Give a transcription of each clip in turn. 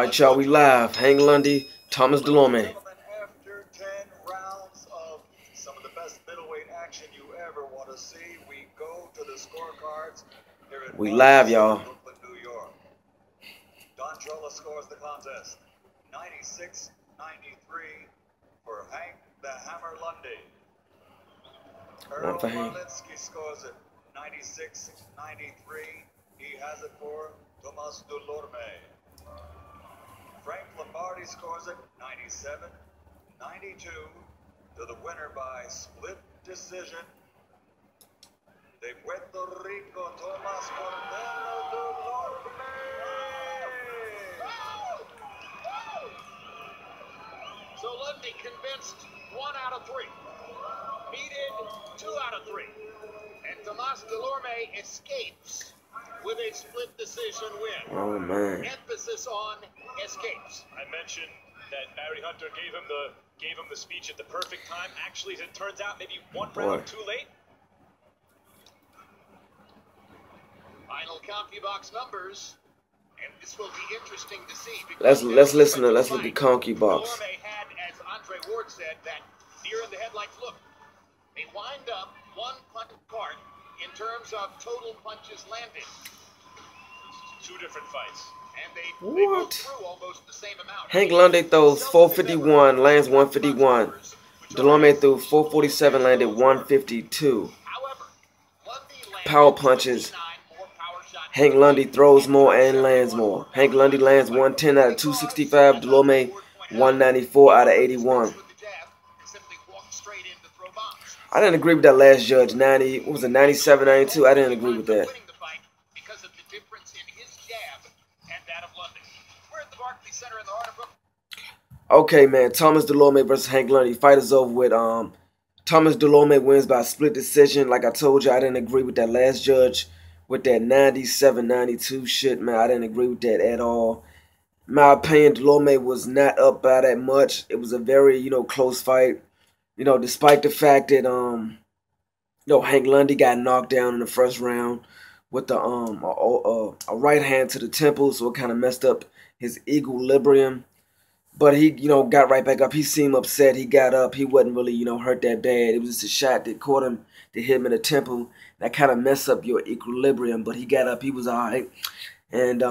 Alright, y'all, we live. Hank Lundy, Thomas Dulorme. After 10 rounds of some of the best middleweight action you ever want to see, we go to the scorecards here at We live, y'all. Brooklyn, New York. Don Chola scores the contest 96-93 for Hank the Hammer Lundy. Earl Marlinsky scores it 96-93. He has it for Tomas Dulorme. Frank Lombardi scores it 97-92 to the winner by split decision. De Puerto Rico, Tomas Dulorme. So Lundy convinced 1 out of 3. Needed 2 out of 3. And Tomas Dulorme escapes with a split decision win. Oh, man. Emphasis on escapes. I mentioned that Barry Hunter gave him the speech at the perfect time. Actually, as it turns out, maybe one round too late. Final CompuBox numbers, and this will be interesting to see. Let's look at CompuBox. Dulorme had, as Andre Ward said, that deer in the headlights look. They wind up 1 punch apart in terms of total punches landed. 2 different fights. And they go through almost the same amount. Hank Lundy throws 451, lands 151. Dulorme threw 447, landed 152. However, Lundy Power punches. Hank Lundy throws more and lands more. Hank Lundy lands 110 out of 265. Dulorme 194 out of 81. I didn't agree with that last judge. 90, what was it, 97, 92? I didn't agree with that. Because of the difference in his jab and that of Lundy. We're at the Barclays Center in the heart of Brooklyn. Okay, man. Thomas Dulorme versus Hank Lundy. Fight is over with. Thomas Dulorme wins by split decision. Like I told you, I didn't agree with that last judge with that 97, 92 shit, man. I didn't agree with that at all. In my opinion, Dulorme was not up by that much. It was a very, close fight. Despite the fact that Hank Lundy got knocked down in the first round with a right hand to the temple, so it kind of messed up his equilibrium. But he, got right back up. He seemed upset. He got up. He wasn't really, hurt that bad. It was just a shot that caught him, that hit him in the temple. That kind of messed up your equilibrium. But he got up. He was all right. And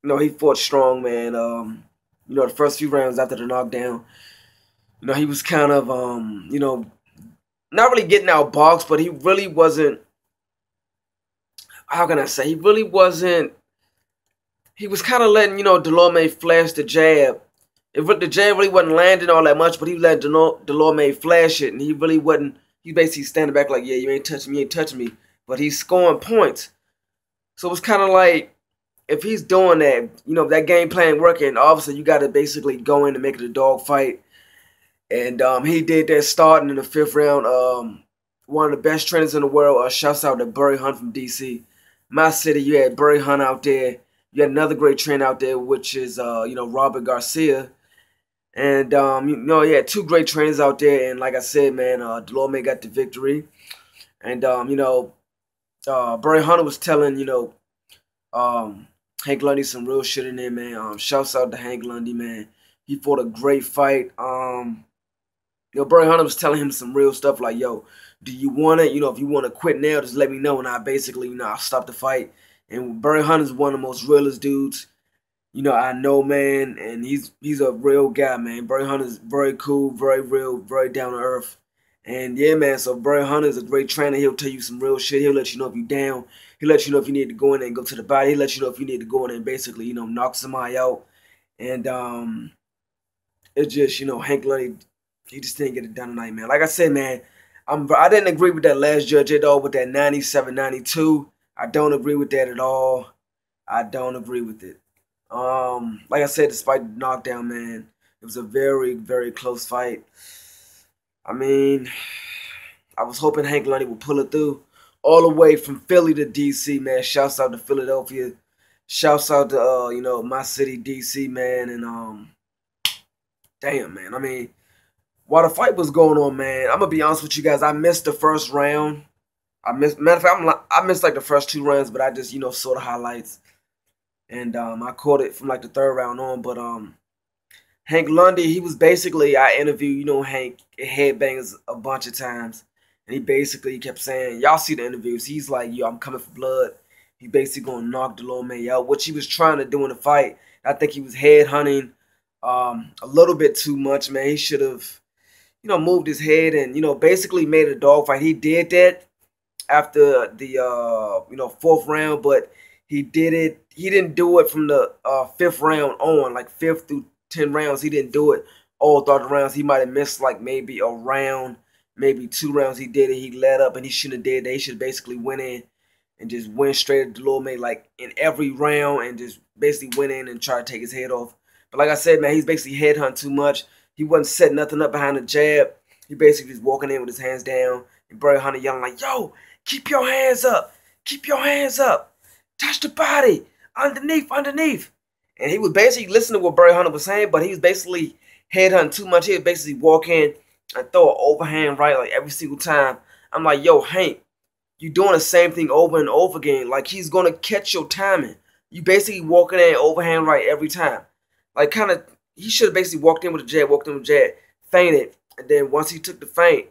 he fought strong, man. The first few rounds after the knockdown, he was kind of, not really getting out boxed, but he really wasn't, how can I say, he was kind of letting, Dulorme flash the jab. The jab really wasn't landing all that much, but he let Dulorme flash it, and he really wasn't, he basically standing back like, yeah, you ain't touching me, but he's scoring points. So it's kind of like, if he's doing that, that game plan working, obviously you got to basically go in and make it a dog fight. And he did that starting in the 5th round. One of the best trainers in the world. Shouts out to Burry Hunt from D.C. My city, you had Burry Hunt out there. You had another great trainer out there, which is, Robert Garcia. And, you had 2 great trainers out there. And like I said, man, Dulorme got the victory. And, Burry Hunter was telling, Hank Lundy some real shit in there, man. Shouts out to Hank Lundy, man. He fought a great fight. Burry Hunter was telling him some real stuff like, yo, do you want it? If you want to quit now, just let me know. And I basically, I'll stop the fight. And Burry Hunter's one of the most realest dudes, I know, man. And he's a real guy, man. Burry Hunter's very cool, very real, very down to earth. And yeah, man, so Burry Hunter's a great trainer. He'll tell you some real shit. He'll let you know if you're down. He'll let you know if you need to go in there and go to the body. He'll let you know if you need to go in there and basically, knock somebody out. And it's just, Hank Lundy, he just didn't get it done tonight, man. Like I said, man, I didn't agree with that last judge at all with that 97-92. I don't agree with that at all. I don't agree with it. Like I said, despite the knockdown, man, it was a very, very close fight. I mean, I was hoping Hank Lundy would pull it through all the way from Philly to D.C., man. Shouts out to Philadelphia. Shouts out to, my city, D.C., man. And, damn, man. I mean, while the fight was going on, man, I'm going to be honest with you guys. I missed the first round. Matter of fact, I missed like the first 2 rounds, but I just, saw the highlights. and I caught it from like the third round on. But Hank Lundy, he was basically, I interviewed, you know, Hank Headbangers a bunch of times, and he basically kept saying, y'all see the interviews, he's like, yo, I'm coming for blood. He basically gonna knock Dulorme out, which he was trying to do in the fight. I think he was head hunting a little bit too much, man. He should have, you know, moved his head and, you know, basically made it a dogfight. He did that after the you know, fourth round, but he did it. He didn't do it from the fifth round on, like fifth through 10 rounds. He didn't do it all throughout the rounds. He might have missed like maybe a round, maybe 2 rounds. He did it. He let up, and he shouldn't have did that. He should basically went in and just went straight at Dulorme like in every round and just basically went in and tried to take his head off. But like I said, man, he's basically headhunt too much. He wasn't setting nothing up behind the jab. He basically just walking in with his hands down. And Barry Hunter yelling like, yo, keep your hands up. Keep your hands up. Touch the body. Underneath, underneath. And he was basically listening to what Barry Hunter was saying, but he was basically headhunting too much. He would basically walk in and throw an overhand right like every single time. I'm like, yo, Hank, you doing the same thing over and over again. Like, he's going to catch your timing. You basically walking in overhand right every time. Like, kind of, he should have basically walked in with a jab, fainted. And then once he took the feint,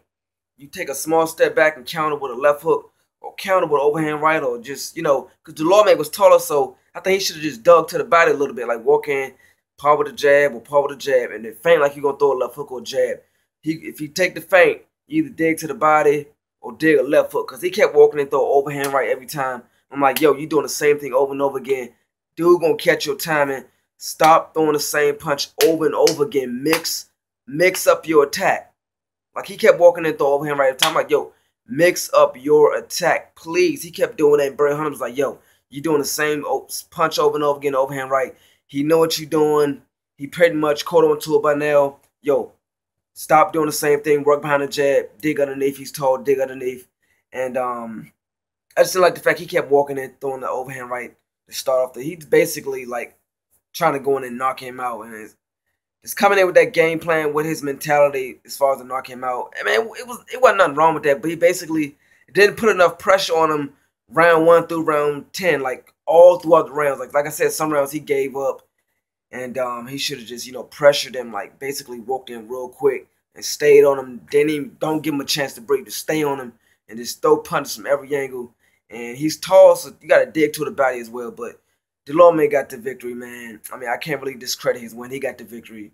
you take a small step back and counter with a left hook or counter with an overhand right, or just, you know, because Dulorme was taller, so I think he should have just dug to the body a little bit, like walk in, paw with a jab or paw with a jab, and then feint like you're going to throw a left hook or a jab. If you take the feint, you either dig to the body or dig a left hook, because he kept walking and throw an overhand right every time. I'm like, yo, you doing the same thing over and over again. Dude going to catch your timing. Stop throwing the same punch over and over again. Mix up your attack. Like, he kept walking and throw overhand right every time. I'm like, yo, mix up your attack, please. He kept doing that, and Barry Hunter was like, yo, you doing the same punch over and over again, overhand right. He know what you're doing. He pretty much caught on to it by now. Yo, stop doing the same thing. Work behind the jab. Dig underneath. He's tall. Dig underneath. And I just didn't like the fact he kept walking and throwing the overhand right to start off. He's basically like trying to go in and knock him out. And it's coming in with that game plan, with his mentality as far as to knock him out. I mean, it wasn't nothing wrong with that, but he basically didn't put enough pressure on him round 1 through round 10, like all throughout the rounds. Like I said, some rounds he gave up, and he should have just, you know, pressured him, like basically walked in real quick and stayed on him. Don't give him a chance to break. Just stay on him and just throw punches from every angle. And he's tall, so you got to dig to the body as well. But Dulorme got the victory, man. I mean, I can't really discredit his win. He got the victory.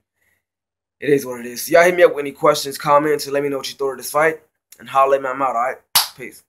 It is what it is. So y'all hit me up with any questions, comments, and let me know what you thought of this fight. And holla at me. I'm out, all right? Peace.